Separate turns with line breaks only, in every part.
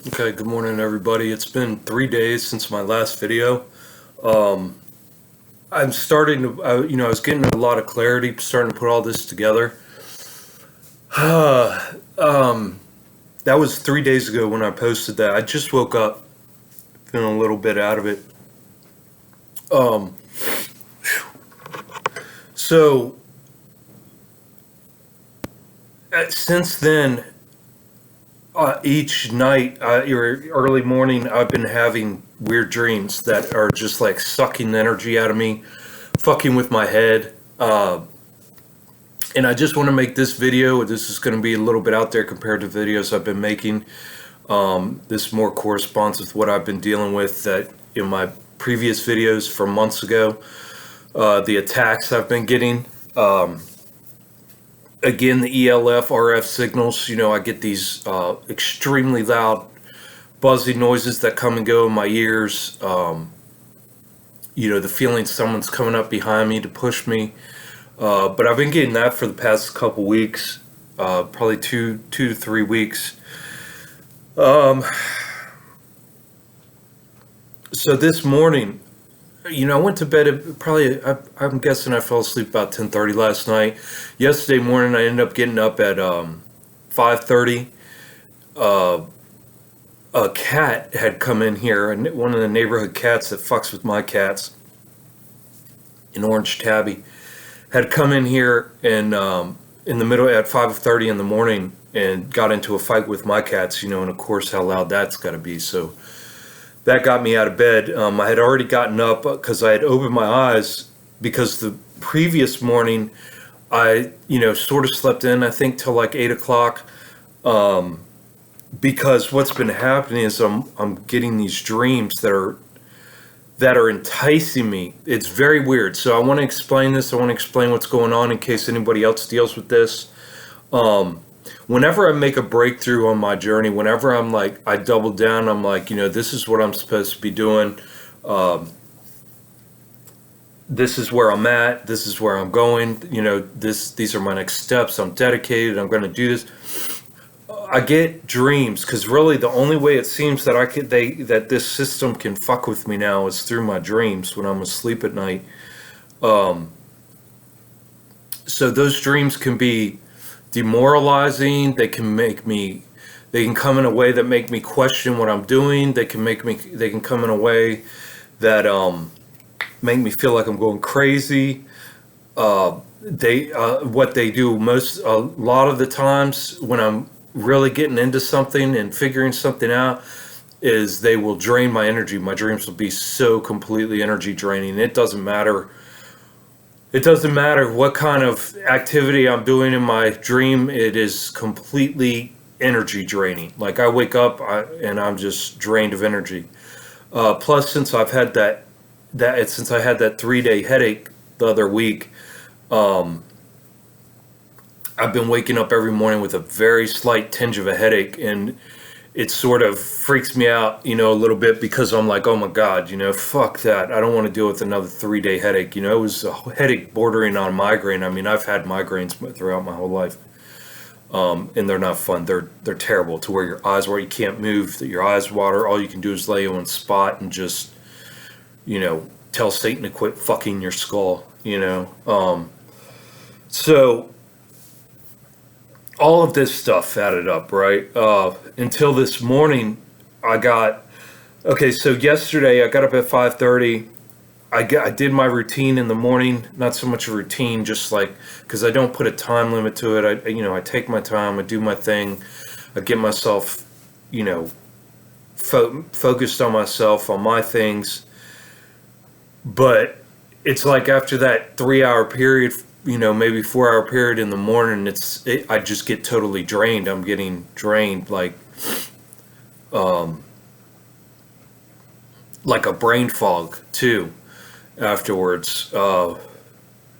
Okay, good morning everybody. It's been 3 days since my last video. Um, I'm starting to, I was getting a lot of clarity, starting to put all this together. That was 3 days ago when I posted that. I just woke up feeling a little bit out of it. Um, so since then, each night or early morning, I've been having weird dreams that are just like sucking the energy out of me, fucking with my head. And I just want to make this video. This is going to be a little bit out there compared to videos I've been making. This more corresponds with what I've been dealing with that in my previous videos from months ago. The attacks I've been getting. Again, the ELF, RF signals. I get these extremely loud, buzzing noises that come and go in my ears. The feeling someone's coming up behind me to push me. But I've been getting that for the past couple weeks, probably two to 3 weeks. So this morning, I went to bed at I'm guessing I fell asleep about 10:30 last night. Yesterday morning, I ended up getting up at 5:30. A cat had come in here, one of the neighborhood cats that fucks with my cats, an orange tabby, had come in here and in the middle at 5:30 in the morning and got into a fight with my cats, and of course how loud that's got to be. So that got me out of bed. I had already gotten up because I had opened my eyes because the previous morning I, sort of slept in, I think till like 8 o'clock. Because what's been happening is I'm getting these dreams that are enticing me. It's very weird. So I want to explain this. I want to explain what's going on in case anybody else deals with this. Whenever I make a breakthrough on my journey, whenever I double down, I'm like, this is what I'm supposed to be doing. This is where I'm at. This is where I'm going. These are my next steps. I'm dedicated. I'm going to do this. I get dreams because really the only way it seems that that this system can fuck with me now is through my dreams when I'm asleep at night. So those dreams can be demoralizing. They can come in a way that make me question what I'm doing. They can come in a way that make me feel like I'm going crazy. What they do a lot of the times when I'm really getting into something and figuring something out is they will drain my energy. My dreams will be so completely energy draining. It doesn't matter what kind of activity I'm doing in my dream. It is completely energy draining. Like I wake up and I'm just drained of energy. Plus, since I had that 3-day headache the other week, I've been waking up every morning with a very slight tinge of a headache, and it sort of freaks me out, a little bit because I'm like, oh my God, fuck that. I don't want to deal with another 3-day headache. It was a headache bordering on migraine. I mean, I've had migraines throughout my whole life. And they're not fun. They're terrible to where your eyes, where you can't move, that your eyes water. All you can do is lay on spot and just, tell Satan to quit fucking your skull, So all of this stuff added up, right? Until this morning, so yesterday I got up at 5:30. I did my routine in the morning, not so much a routine, just like, because I don't put a time limit to it. I take my time, I do my thing, I get myself, focused on myself, on my things. But it's like after that 3-hour period, maybe 4-hour period in the morning, I just get totally drained. I'm getting drained like a brain fog too afterwards,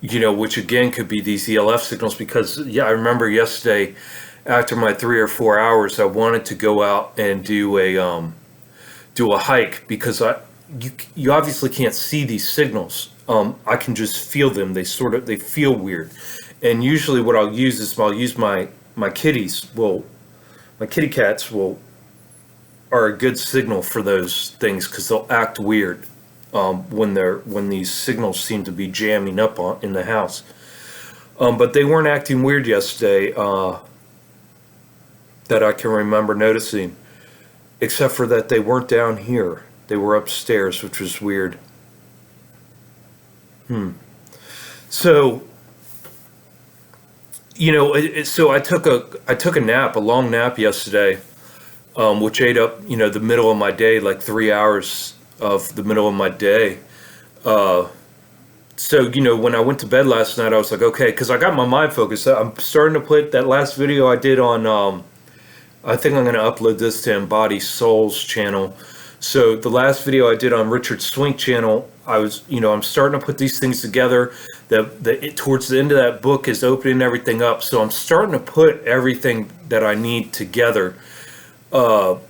which again could be these ELF signals because I remember yesterday after my 3 or 4 hours, I wanted to go out and do a hike because you obviously can't see these signals. I can just feel them. They feel weird. And usually what I'll use my kitties. Well, my kitty cats are a good signal for those things, because they'll act weird when these signals seem to be jamming up in the house. But they weren't acting weird yesterday that I can remember noticing, except for that they weren't down here. They were upstairs, which was weird. So, so I took a nap, a long nap yesterday, which ate up, the middle of my day, like 3 hours of the middle of my day. So, when I went to bed last night, I was like, okay, because I got my mind focused. I'm starting to put that last video I did on, I think I'm going to upload this to Embodied Soul's channel. So the last video I did on Richard Swink channel, I'm starting to put these things together. Towards the end of that book is opening everything up. So I'm starting to put everything that I need together, and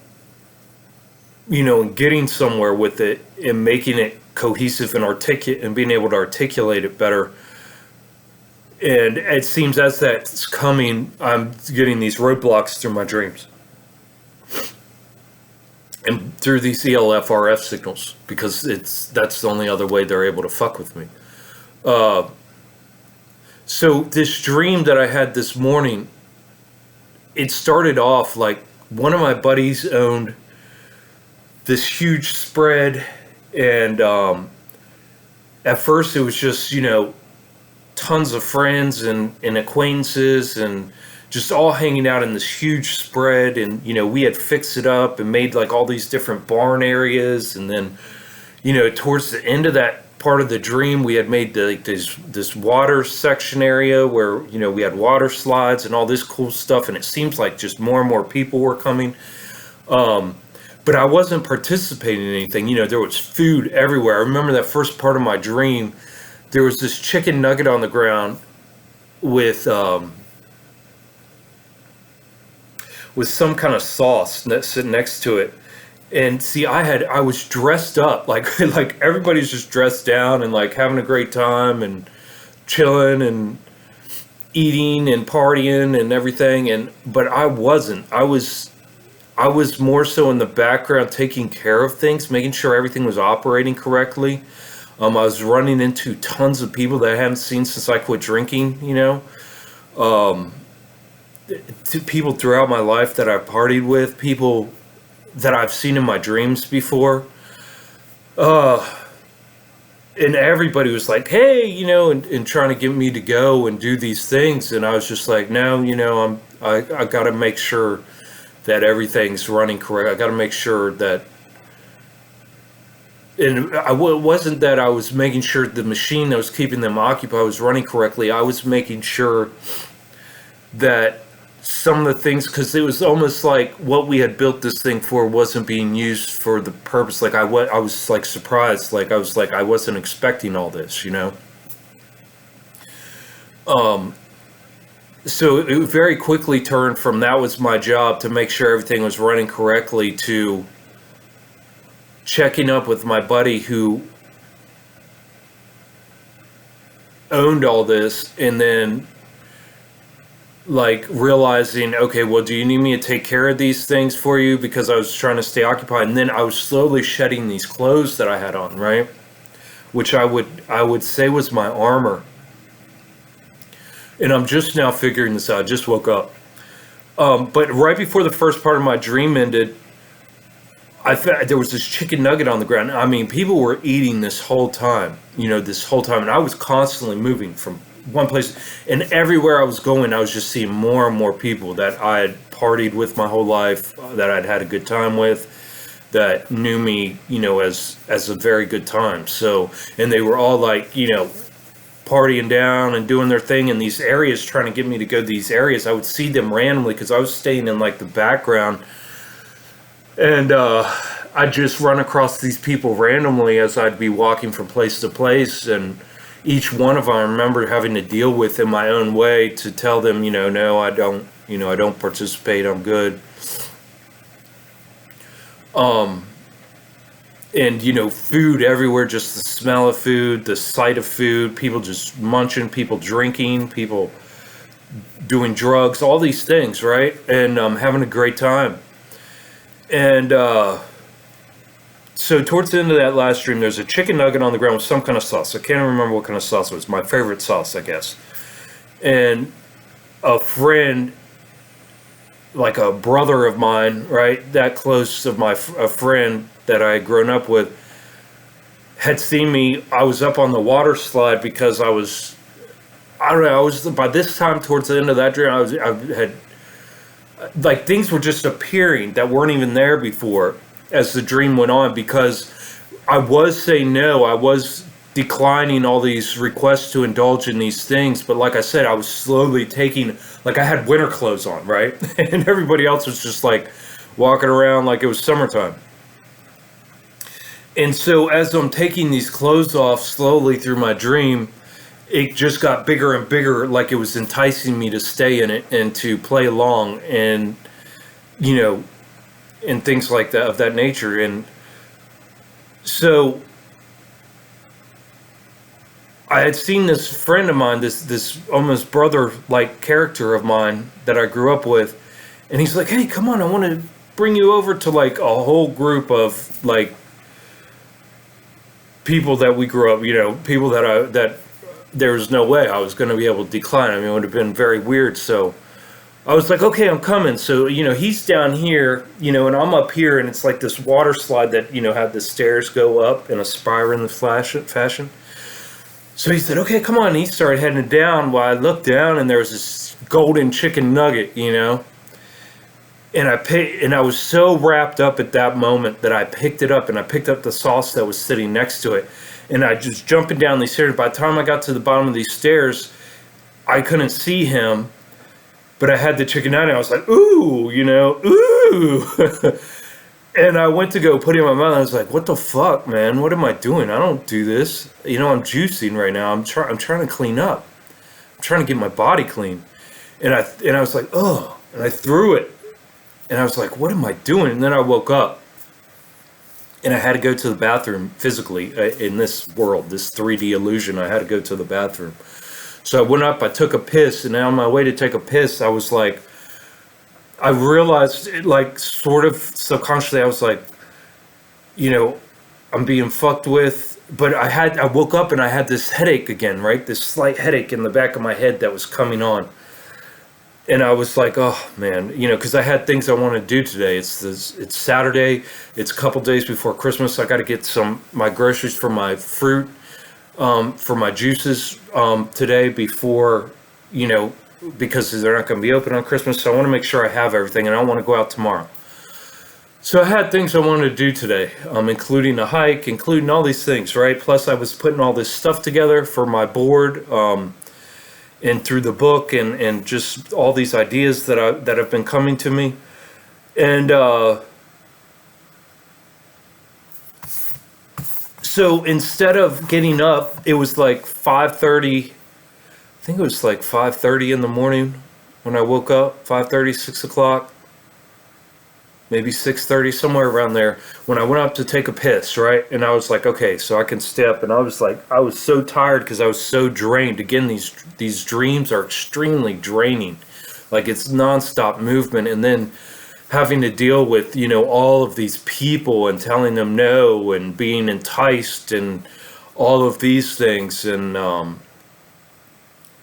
getting somewhere with it and making it cohesive and articulate and being able to articulate it better. And it seems as that's coming, I'm getting these roadblocks through my dreams and through these ELF RF signals, because that's the only other way they're able to fuck with me. So this dream that I had this morning, it started off like one of my buddies owned this huge spread, and at first it was just, tons of friends and acquaintances and just all hanging out in this huge spread. And, we had fixed it up and made like all these different barn areas. And then, towards the end of that part of the dream, we had made this water section area where, we had water slides and all this cool stuff. And it seems like just more and more people were coming. But I wasn't participating in anything. There was food everywhere. I remember that first part of my dream. There was this chicken nugget on the ground with some kind of sauce sitting next to it. And see, I was dressed up like like everybody's just dressed down and like having a great time and chilling and eating and partying and everything. But I wasn't. I was more so in the background, taking care of things, making sure everything was operating correctly. I was running into tons of people that I hadn't seen since I quit drinking, people throughout my life that I've partied with, people that I've seen in my dreams before. And everybody was like, hey, and trying to get me to go and do these things. And I was just like, no, I got to make sure that everything's running correct. I got to make sure that, and it wasn't that I was making sure the machine that was keeping them occupied was running correctly. I was making sure that some of the things, because it was almost like what we had built this thing for wasn't being used for the purpose. Like I was like surprised. Like I was like, I wasn't expecting all this, So it very quickly turned from that was my job to make sure everything was running correctly to checking up with my buddy who owned all this, and then like realizing, okay, well, do you need me to take care of these things for you? Because I was trying to stay occupied. And then I was slowly shedding these clothes that I had on, right? Which I would say was my armor. And I'm just now figuring this out. I just woke up. But right before the first part of my dream ended, I thought there was this chicken nugget on the ground. I mean, people were eating this whole time, and I was constantly moving from one place, and everywhere I was going, I was just seeing more and more people that I had partied with my whole life, that I'd had a good time with, that knew me, as a very good time. So, and they were all like, partying down and doing their thing in these areas, trying to get me to go to these areas. I would see them randomly because I was staying in like the background. And I'd just run across these people randomly as I'd be walking from place to place, and each one of them I remember having to deal with in my own way to tell them, no, I don't, I don't participate, I'm good. And, food everywhere, just the smell of food, the sight of food, people just munching, people drinking, people doing drugs, all these things, right? And having a great time. And so towards the end of that last dream, there's a chicken nugget on the ground with some kind of sauce. I can't remember what kind of sauce it was. My favorite sauce, I guess. And a friend, like a brother of mine, right, that close of a friend that I had grown up with, had seen me. I was up on the water slide because I don't know, I was, by this time towards the end of that dream, I had, like, things were just appearing that weren't even there before as the dream went on, because I was saying no, I was declining all these requests to indulge in these things, but like I said, I was slowly taking, like, I had winter clothes on, right? And everybody else was just like walking around like it was summertime. And so as I'm taking these clothes off slowly through my dream, it just got bigger and bigger, like it was enticing me to stay in it and to play along, and, you know, and things like that, of that nature. And so I had seen this friend of mine, this almost brother like character of mine that I grew up with, and he's like, "Hey, come on, I want to bring you over to like a whole group of like people that we grew up, you know, people that there was no way I was going to be able to decline. I mean, it would have been very weird." So I was like, "Okay, I'm coming." So, you know, he's down here, you know, and I'm up here, and it's like this water slide that, you know, had the stairs go up in a spiral fashion. So he said, "Okay, come on." And he started heading down. While I looked down, and there was this golden chicken nugget, you know. And I was so wrapped up at that moment that I picked it up, and I picked up the sauce that was sitting next to it. And I just jumping down these stairs. By the time I got to the bottom of these stairs, I couldn't see him, but I had the chicken nugget. And I was like, "Ooh," you know, "Ooh." And I went to go put it in my mouth. And I was like, "What the fuck, man? What am I doing? I don't do this. You know, I'm juicing right now. I'm trying to clean up. I'm trying to get my body clean." And I was like, "Oh," and I threw it. And I was like, "What am I doing?" And then I woke up, and I had to go to the bathroom physically, in this world, this 3D illusion. I had to go to the bathroom. So I went up, I took a piss, and on my way to take a piss, I was like, I realized, like, sort of subconsciously, I was like, you know, I'm being fucked with. But I woke up and I had this headache again, right? This slight headache in the back of my head that was coming on. And I was like, "Oh man," you know, because I had things I want to do today. It's Saturday. It's a couple days before Christmas. I got to get my groceries for my fruit, for my juices, today before, you know, because they're not going to be open on Christmas. So I want to make sure I have everything, and I want to go out tomorrow. So I had things I wanted to do today, including a hike, including all these things, right? Plus I was putting all this stuff together for my board. And through the book, and just all these ideas that have been coming to me. And so instead of getting up, it was like 5:30. I think it was like 5:30 in the morning when I woke up. 5:30, 6 o'clock, maybe 6:30, somewhere around there, when I went up to take a piss, right? And I was like, "Okay, so I can step." And I was like, I was so tired because I was so drained. Again, these dreams are extremely draining. Like, it's nonstop movement, and then having to deal with, you know, all of these people and telling them no, and being enticed, and all of these things. And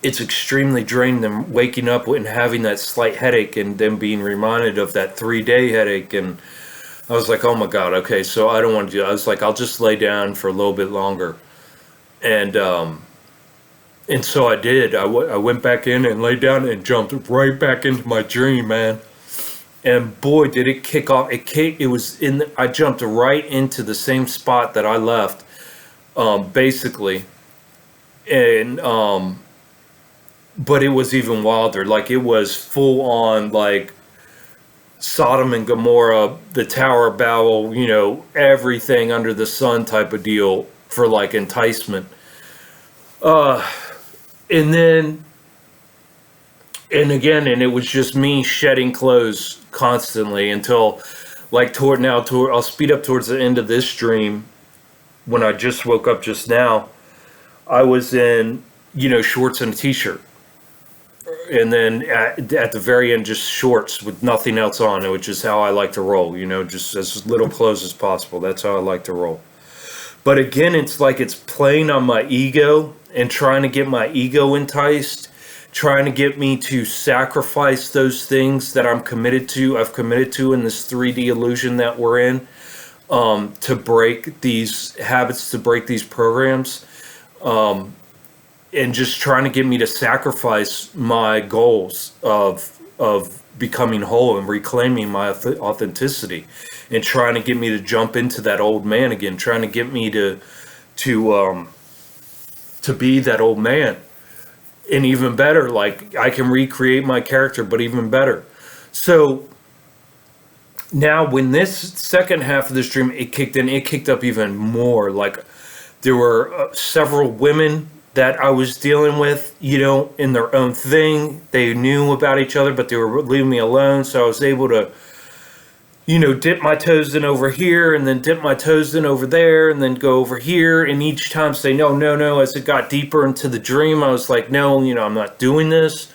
it's extremely draining, them waking up and having that slight headache, and then being reminded of that 3-day headache. And I was like, "Oh my God, okay, so I don't want to do that." I was like, "I'll just lay down for a little bit longer." And so I did. I went back in and laid down and jumped right back into my dream, man. And boy, did it kick off. I jumped right into the same spot that I left, basically. And, but it was even wilder. Like, it was full on, like, Sodom and Gomorrah, the Tower of Babel, you know, everything under the sun type of deal for, like, enticement. And then, and again, and it was just me shedding clothes constantly until, like, I'll speed up towards the end of this dream. When I just woke up just now, I was in, you know, shorts and a t-shirt. and then at the very end, just shorts with nothing else on, which is how I like to roll. Just as little clothes as possible. That's how I like to roll. But again, it's like it's playing on my ego and trying to get my ego enticed, trying to get me to sacrifice those things that I've committed to in this 3D illusion that we're in, to break these habits, to break these programs, and just trying to get me to sacrifice my goals of becoming whole and reclaiming my authenticity, and trying to get me to jump into that old man again, trying to get me to be that old man. And even better, like I can recreate my character, but even better. So now when this second half of this dream, it kicked up even more. Like there were several women that I was dealing with, in their own thing. They knew about each other, but they were leaving me alone. So I was able to, dip my toes in over here, and then dip my toes in over there, and then go over here. And each time say, no, no, no. As it got deeper into the dream, I was like, no, I'm not doing this.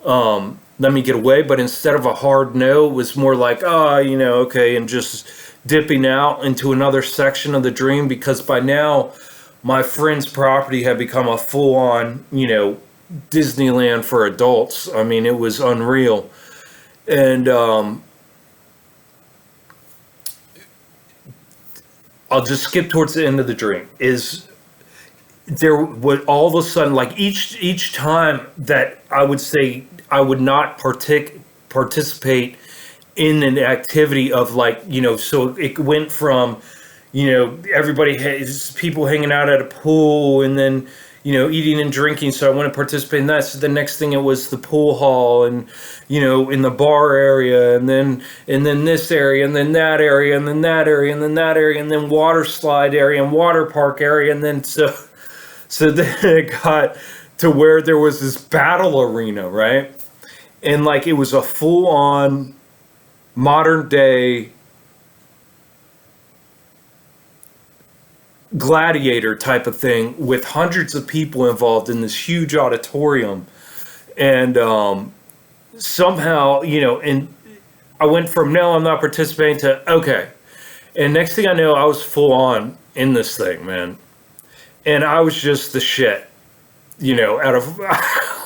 Let me get away. But instead of a hard no, it was more like, okay. And just dipping out into another section of the dream, because by now my friend's property had become a full-on, Disneyland for adults. I mean, it was unreal. And I'll just skip towards the end of the dream. Is there would all of a sudden, like each time that I would say I would not participate in an activity of like, so it went from, everybody has people hanging out at a pool, and then, eating and drinking. So I want to participate in that. So the next thing, it was the pool hall, and, in the bar area, and then this area, and then that area, and then that area, and then that area, and then water slide area, and water park area. And then so then it got to where there was this battle arena, right? And like, it was a full on modern day gladiator type of thing, with hundreds of people involved in this huge auditorium. And somehow, and I went from no, I'm not participating, to okay. And next thing I know, I was full on in this thing, man. And I was just the shit, out of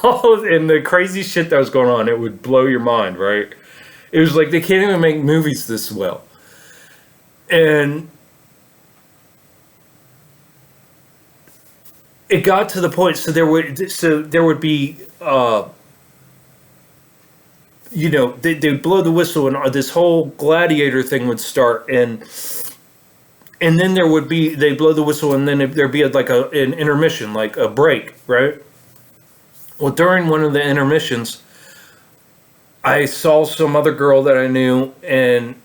all of, and the crazy shit that was going on. It would blow your mind, right? It was like they can't even make movies this well. And it got to the point, so there would be, they'd blow the whistle, and this whole gladiator thing would start, and then they'd blow the whistle, and then there'd be like an intermission, like a break, right? Well, during one of the intermissions, I saw some other girl that I knew, and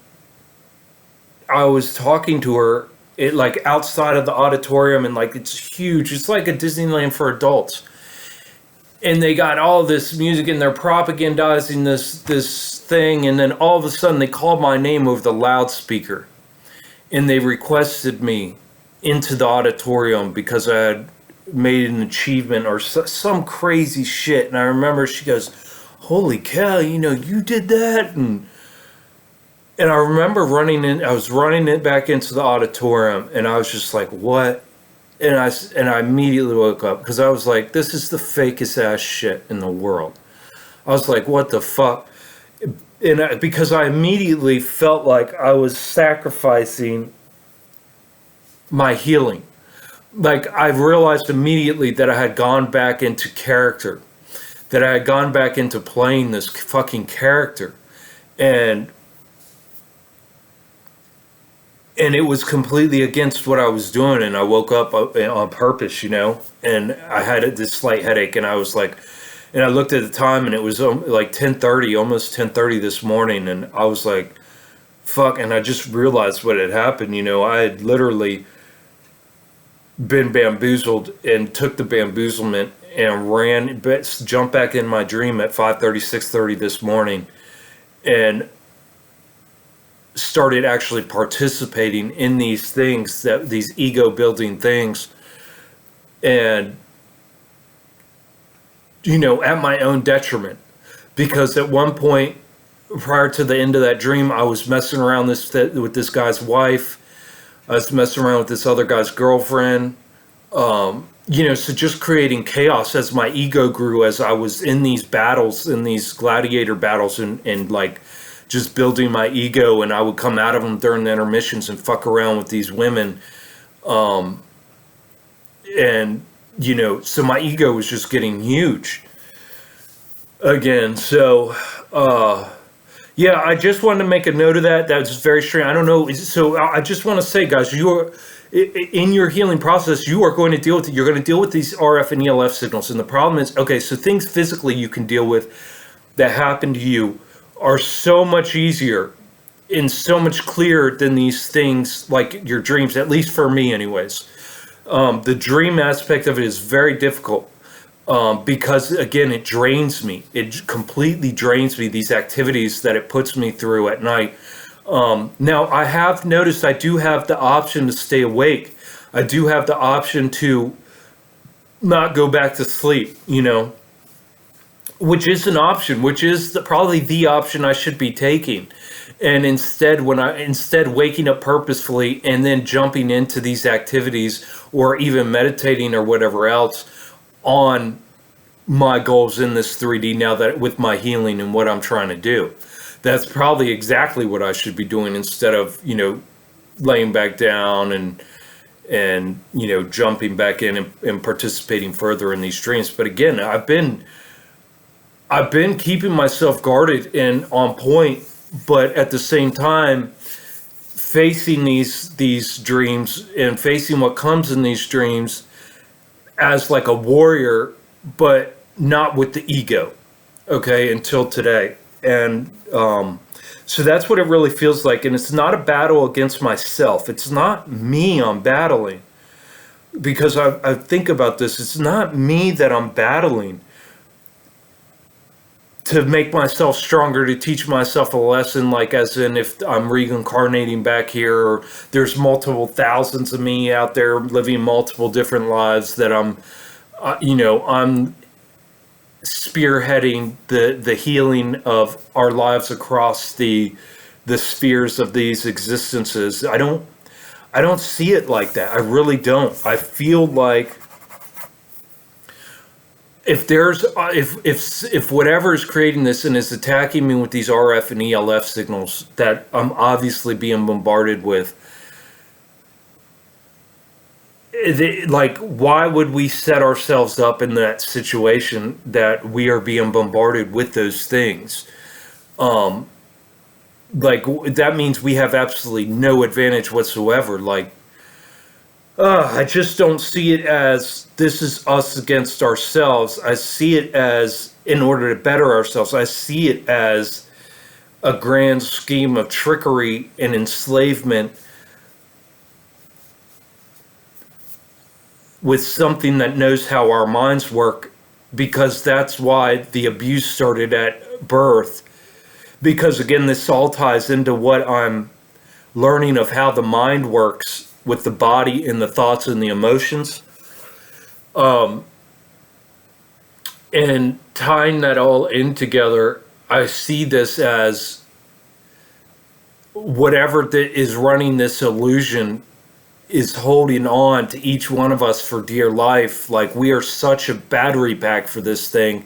I was talking to her, like outside of the auditorium, and like it's huge. It's like a Disneyland for adults. And they got all this music, and they're propagandizing this thing, and then all of a sudden they called my name over the loudspeaker, and they requested me into the auditorium because I had made an achievement or some crazy shit. And I remember she goes, "Holy cow, you did that." And I remember I was running it back into the auditorium, and I was just like, what? And I immediately woke up, because I was like, this is the fakest ass shit in the world. I was like, what the fuck? And because I immediately felt like I was sacrificing my healing. Like, I realized immediately that I had gone back into character, that I had gone back into playing this fucking character. And it was completely against what I was doing. And I woke up on purpose, and I had this slight headache, and I was like, and I looked at the time, and it was like 10:30, almost 10:30 this morning. And I was like, fuck. And I just realized what had happened. I had literally been bamboozled, and took the bamboozlement and jumped back in my dream at 5:30, 6:30 this morning, and started actually participating in these things, these ego building things. And at my own detriment. Because at one point, prior to the end of that dream, I was messing around with this guy's wife. I was messing around with this other guy's girlfriend. So just creating chaos as my ego grew, as I was in these battles, in these gladiator battles, and like just building my ego, and I would come out of them during the intermissions and fuck around with these women. So my ego was just getting huge again. So, yeah, I just wanted to make a note of that. That's very strange. I don't know. So I just want to say, guys, in your healing process, you're going to deal with these RF and ELF signals. And the problem is, okay, so things physically you can deal with that happen to you are so much easier and so much clearer than these things like your dreams, at least for me anyways. The dream aspect of it is very difficult. Because again, it drains me. It completely drains me, these activities that it puts me through at night. Now, I have noticed I do have the option to stay awake. I do have the option to not go back to sleep, which is an option, which is probably the option I should be taking. And instead waking up purposefully and then jumping into these activities or even meditating or whatever else on my goals in this 3D now that with my healing and what I'm trying to do. That's probably exactly what I should be doing instead of, laying back down and jumping back in and participating further in these dreams. But again, I've been keeping myself guarded and on point, but at the same time facing these dreams and facing what comes in these dreams as like a warrior, but not with the ego, okay, until today. And so that's what it really feels like. And it's not a battle against myself. It's not me I'm battling. Because I think about this, it's not me that I'm battling to make myself stronger, to teach myself a lesson, like as in if I'm reincarnating back here, or there's multiple thousands of me out there living multiple different lives that I'm spearheading the healing of our lives across the spheres of these existences. I don't see it like that. I really don't. I feel like if whatever is creating this and is attacking me with these RF and ELF signals that I'm obviously being bombarded with, like, why would we set ourselves up in that situation that we are being bombarded with those things? Like, that means we have absolutely no advantage whatsoever. Like, I just don't see it as this is us against ourselves. I see it as in order to better ourselves. I see it as a grand scheme of trickery and enslavement with something that knows how our minds work, because that's why the abuse started at birth. Because again, this all ties into what I'm learning of how the mind works with the body and the thoughts and the emotions. And tying that all in together, I see this as whatever that is running this illusion is holding on to each one of us for dear life. Like, we are such a battery pack for this thing.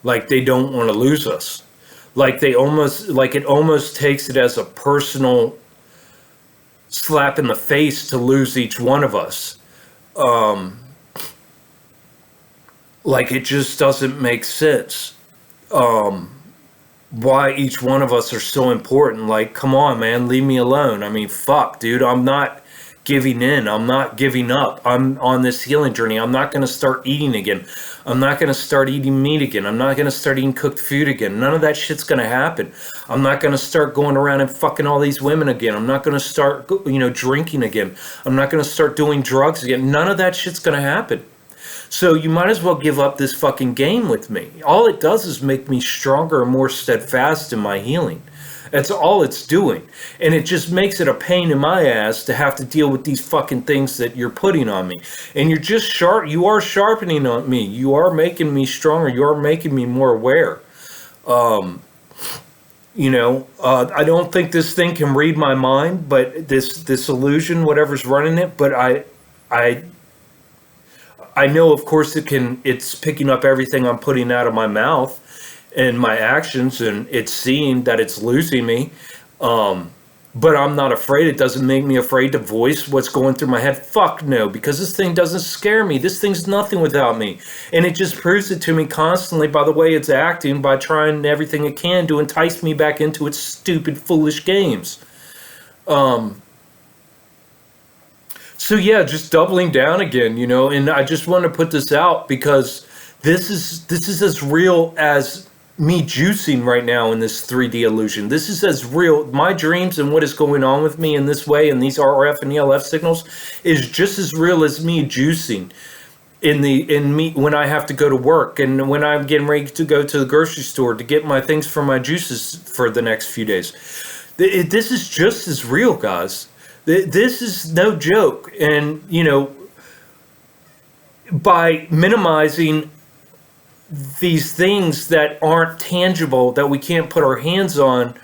Like, they don't want to lose us. Like, it almost takes it as a personal slap in the face to lose each one of us. Like, it just doesn't make sense. Why each one of us are so important. Like, come on, man, leave me alone. I mean, fuck, dude, I'm not giving in. I'm not giving up. I'm on this healing journey. I'm not going to start eating again. I'm not going to start eating meat again. I'm not going to start eating cooked food again. None of that shit's going to happen. I'm not going to start going around and fucking all these women again. I'm not going to start, drinking again. I'm not going to start doing drugs again. None of that shit's going to happen. So you might as well give up this fucking game with me. All it does is make me stronger and more steadfast in my healing. That's all it's doing. And it just makes it a pain in my ass to have to deal with these fucking things that you're putting on me. And you're just you are sharpening on me. You are making me stronger. You are making me more aware. I don't think this thing can read my mind, but this illusion, whatever's running it, but I know, of course, it's picking up everything I'm putting out of my mouth and my actions, and it's seeing that it's losing me. But I'm not afraid. It doesn't make me afraid to voice what's going through my head. Fuck no, because this thing doesn't scare me. This thing's nothing without me. And it just proves it to me constantly by the way it's acting, by trying everything it can to entice me back into its stupid, foolish games. So yeah, just doubling down again, and I just want to put this out because this is as real as me juicing right now in this 3D illusion. This is as real. My dreams and what is going on with me in this way, and these RF and ELF signals, is just as real as me juicing in me when I have to go to work and when I'm getting ready to go to the grocery store to get my things for my juices for the next few days. This is just as real, guys. This is no joke. And, by minimizing these things that aren't tangible, that we can't put our hands on,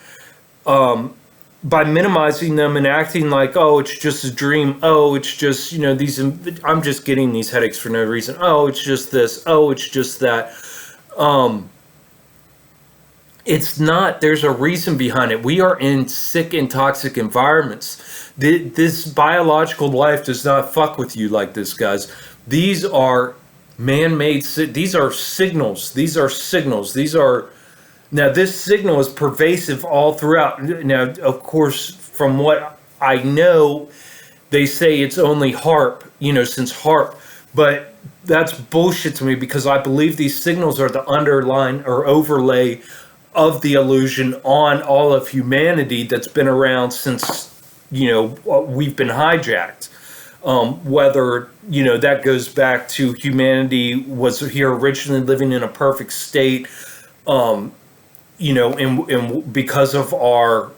by minimizing them and acting like, oh, it's just a dream. Oh, it's just, I'm just getting these headaches for no reason. Oh, it's just this. Oh, it's just that. It's not. There's a reason behind it. We are in sick and toxic environments. This biological life does not fuck with you like this, guys. These are man-made, these are signals. Now this signal is pervasive all throughout. Now, of course, from what I know, they say it's only HARP, since HARP, but that's bullshit to me because I believe these signals are the underline or overlay of the illusion on all of humanity that's been around since, we've been hijacked. Whether, that goes back to humanity was here originally living in a perfect state, and because of our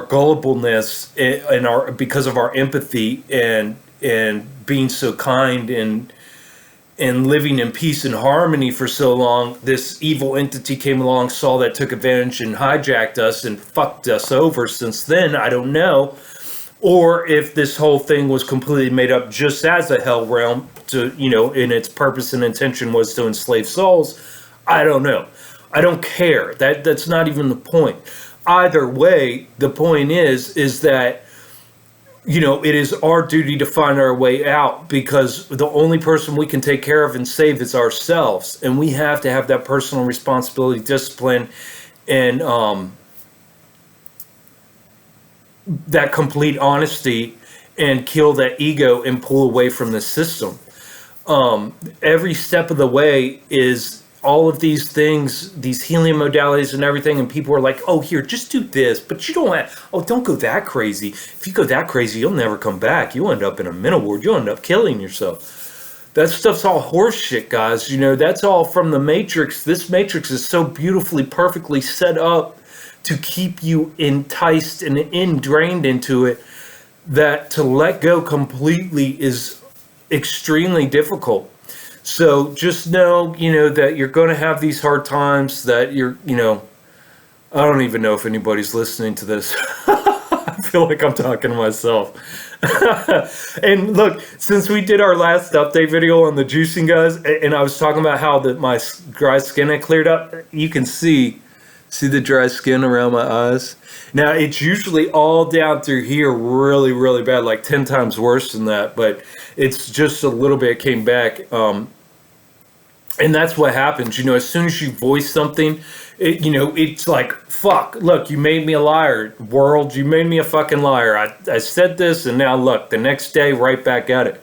gullibleness and because of our empathy and being so kind and living in peace and harmony for so long, this evil entity came along, saw that, took advantage and hijacked us and fucked us over. Since then, I don't know. Or if this whole thing was completely made up just as a hell realm to, and its purpose and intention was to enslave souls. I don't know. I don't care. That's not even the point. Either way, the point is that, it is our duty to find our way out because the only person we can take care of and save is ourselves. And we have to have that personal responsibility, discipline, and, that complete honesty and kill that ego and pull away from the system. Every step of the way is all of these things, these healing modalities and everything, and people are like, oh, here, just do this, but you don't go that crazy. If you go that crazy, you'll never come back. You'll end up in a mental ward. You'll end up killing yourself. That stuff's all horse shit, guys. That's all from the Matrix. This Matrix is so beautifully, perfectly set up to keep you enticed and ingrained into it, that to let go completely is extremely difficult. So just know, that you're going to have these hard times, that you're, I don't even know if anybody's listening to this. I feel like I'm talking to myself. And look, since we did our last update video on the juicing, guys, and I was talking about how my dry skin had cleared up, you can see the dry skin around my eyes. Now, it's usually all down through here really, really bad, like 10 times worse than that, but it's just a little bit came back. And that's what happens, as soon as you voice something, it's like, fuck, look, you made me a liar, world, you made me a fucking liar. I said this, and now look, the next day, right back at it.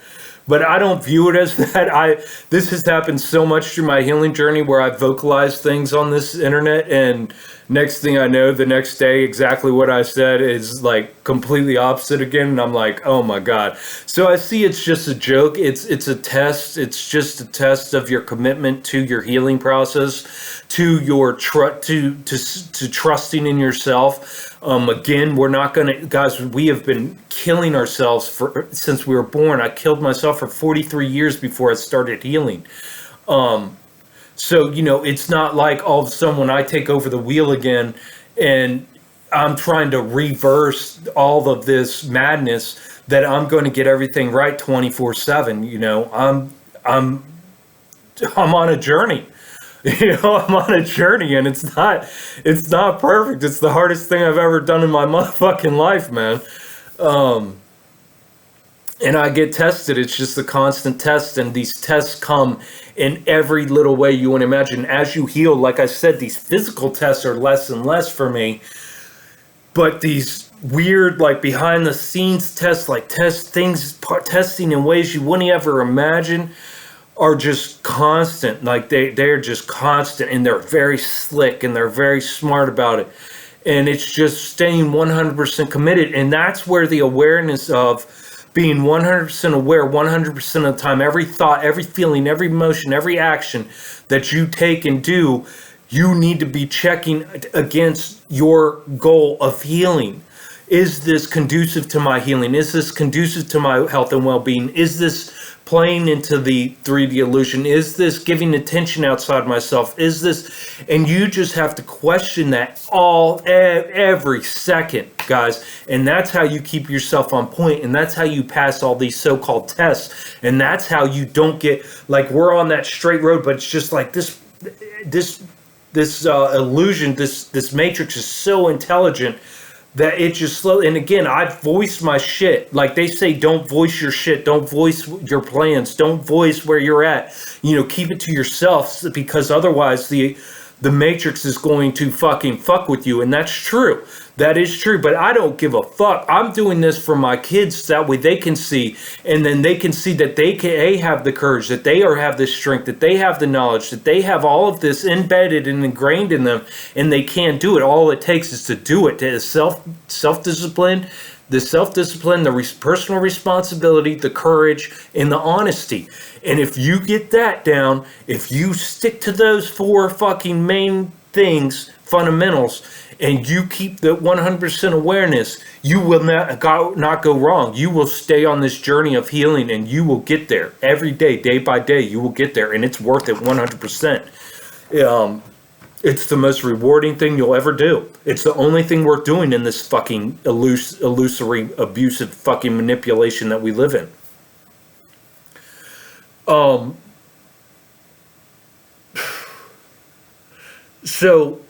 But I don't view it as that. This has happened so much through my healing journey where I vocalize things on this internet, and Next thing I know, the next day, exactly what I said is like completely opposite again, and I'm like, oh my god. So I see it's just a joke. It's a test. It's just a test of your commitment to your healing process, to your to trusting in yourself. Again, we're not gonna, guys. We have been killing ourselves since we were born. I killed myself for 43 years before I started healing. So, it's not like all of a sudden when I take over the wheel again and I'm trying to reverse all of this madness that I'm going to get everything right 24/7. I'm on a journey. I'm on a journey, and it's not perfect. It's the hardest thing I've ever done in my motherfucking life, man. And I get tested. It's just a constant test, and these tests come in every little way you want to imagine. As you heal, like I said, these physical tests are less and less for me, but these weird, like behind the scenes tests, like testing in ways you wouldn't ever imagine, are just constant. Like they're just constant, and they're very slick, and they're very smart about it. And it's just staying 100% committed, and that's where the awareness of being 100% aware 100% of the time, every thought, every feeling, every emotion, every action that you take and do, you need to be checking against your goal of healing. Is this conducive to my healing? Is this conducive to my health and well-being? Is this playing into the 3D illusion? Is this giving attention outside myself? Is this, and you just have to question that every second, guys. And that's how you keep yourself on point, and that's how you pass all these so-called tests, and that's how you don't get, like, we're on that straight road, but it's just like this illusion, this matrix is so intelligent that it just slow. And again, I voice my shit. Like they say, don't voice your shit. Don't voice your plans. Don't voice where you're at. Keep it to yourself, because otherwise the matrix is going to fucking fuck with you. And that's true. That is true. But I don't give a fuck. I'm doing this for my kids. That way they can see, and then they can see that they have the courage, that they have the strength, that they have the knowledge, that they have all of this embedded and ingrained in them, and they can do it. All it takes is to do it. To self-discipline, the personal responsibility, the courage, and the honesty. And if you get that down, if you stick to those 4 fucking main things, fundamentals, and you keep the 100% awareness, you will not go wrong. You will stay on this journey of healing, and you will get there every day, day by day. You will get there, and it's worth it 100%. It's the most rewarding thing you'll ever do. It's the only thing worth doing in this fucking illusory, abusive fucking manipulation that we live in. So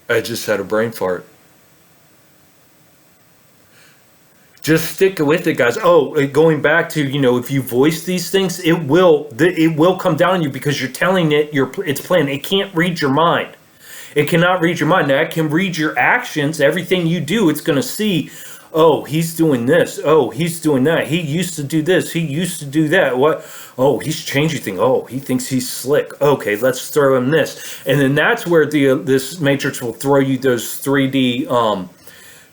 I just had a brain fart. Just stick with it, guys. Oh, going back to, if you voice these things, it will come down on you, because you're telling it, it's playing. It can't read your mind. It cannot read your mind. Now, it can read your actions. Everything you do, it's going to see, oh, he's doing this. Oh, he's doing that. He used to do this. He used to do that. What? Oh, he's changing things. Oh, he thinks he's slick. Okay, let's throw him this. And then that's where this matrix will throw you those 3D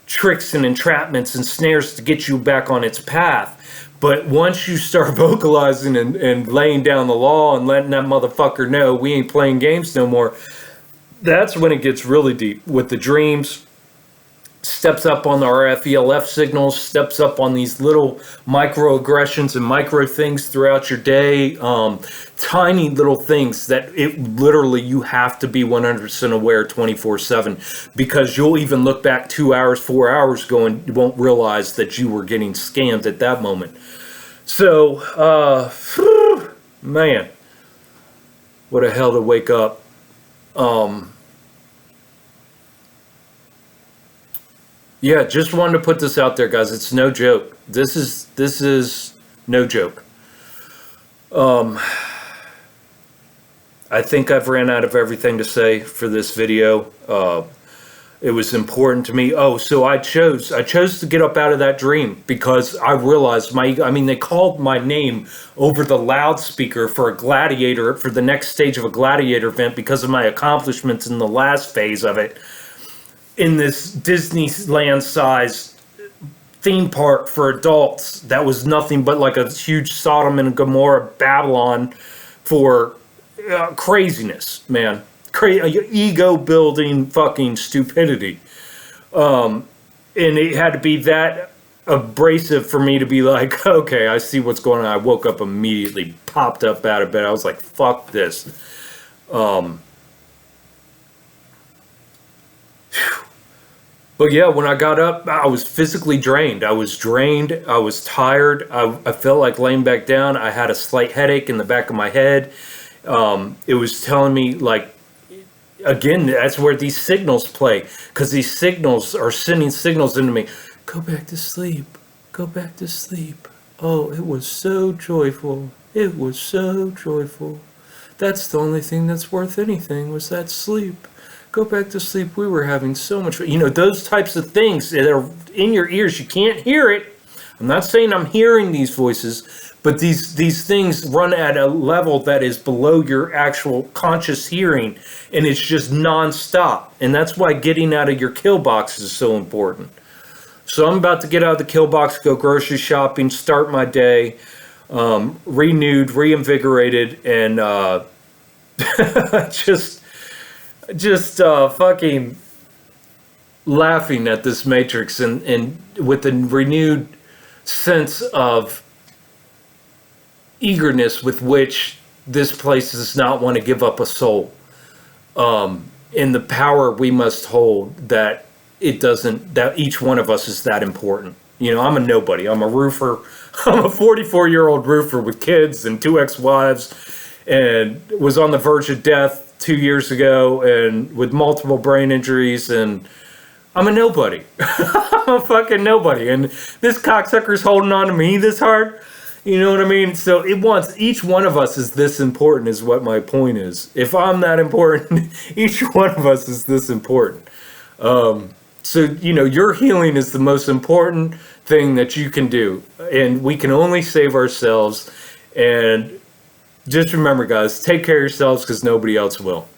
tricks and entrapments and snares to get you back on its path. But once you start vocalizing and laying down the law and letting that motherfucker know we ain't playing games no more, that's when it gets really deep with the dreams. Steps up on the RFELF signals, steps up on these little microaggressions and micro things throughout your day, tiny little things that it literally, you have to be 100% aware 24/7, because you'll even look back 2 hours, 4 hours ago, and you won't realize that you were getting scammed at that moment. So, man, what a hell to wake up. Yeah, just wanted to put this out there, guys. It's no joke. This is no joke. I think I've ran out of everything to say for this video. It was important to me. Oh, so I chose to get up out of that dream because I realized they called my name over the loudspeaker for a gladiator, for the next stage of a gladiator event because of my accomplishments in the last phase of it in this Disneyland sized theme park for adults that was nothing but like a huge Sodom and Gomorrah Babylon for craziness, man. Ego building fucking stupidity. And it had to be that abrasive for me to be like, okay, I see what's going on. I woke up immediately, popped up out of bed. I was like, fuck this. But yeah, when I got up, I was physically drained. I was drained. I was tired. I felt like laying back down. I had a slight headache in the back of my head. It was telling me, like, again, that's where these signals play. Because these signals are sending signals into me. Go back to sleep. Go back to sleep. Oh, it was so joyful. It was so joyful. That's the only thing that's worth anything, was that sleep. Go back to sleep. We were having so much fun. You know, those types of things that are in your ears. You can't hear it. I'm not saying I'm hearing these voices, but these things run at a level that is below your actual conscious hearing, and it's just nonstop. And that's why getting out of your kill box is so important. So I'm about to get out of the kill box, go grocery shopping, start my day, renewed, reinvigorated, and just fucking laughing at this matrix and with a renewed sense of eagerness with which this place does not want to give up a soul, in the power we must hold, that that each one of us is that important. You know, I'm a nobody. I'm a roofer. I'm a 44-year-old roofer with kids and 2 ex-wives, and was on the verge of death 2 years ago, and with multiple brain injuries, and I'm a nobody. I'm a fucking nobody, and this cocksucker's holding on to me this hard. You know what I mean? So each one of us is this important, is what my point is. If I'm that important, each one of us is this important. So, you know, your healing is the most important thing that you can do, and we can only save ourselves. And just remember, guys, take care of yourselves, because nobody else will.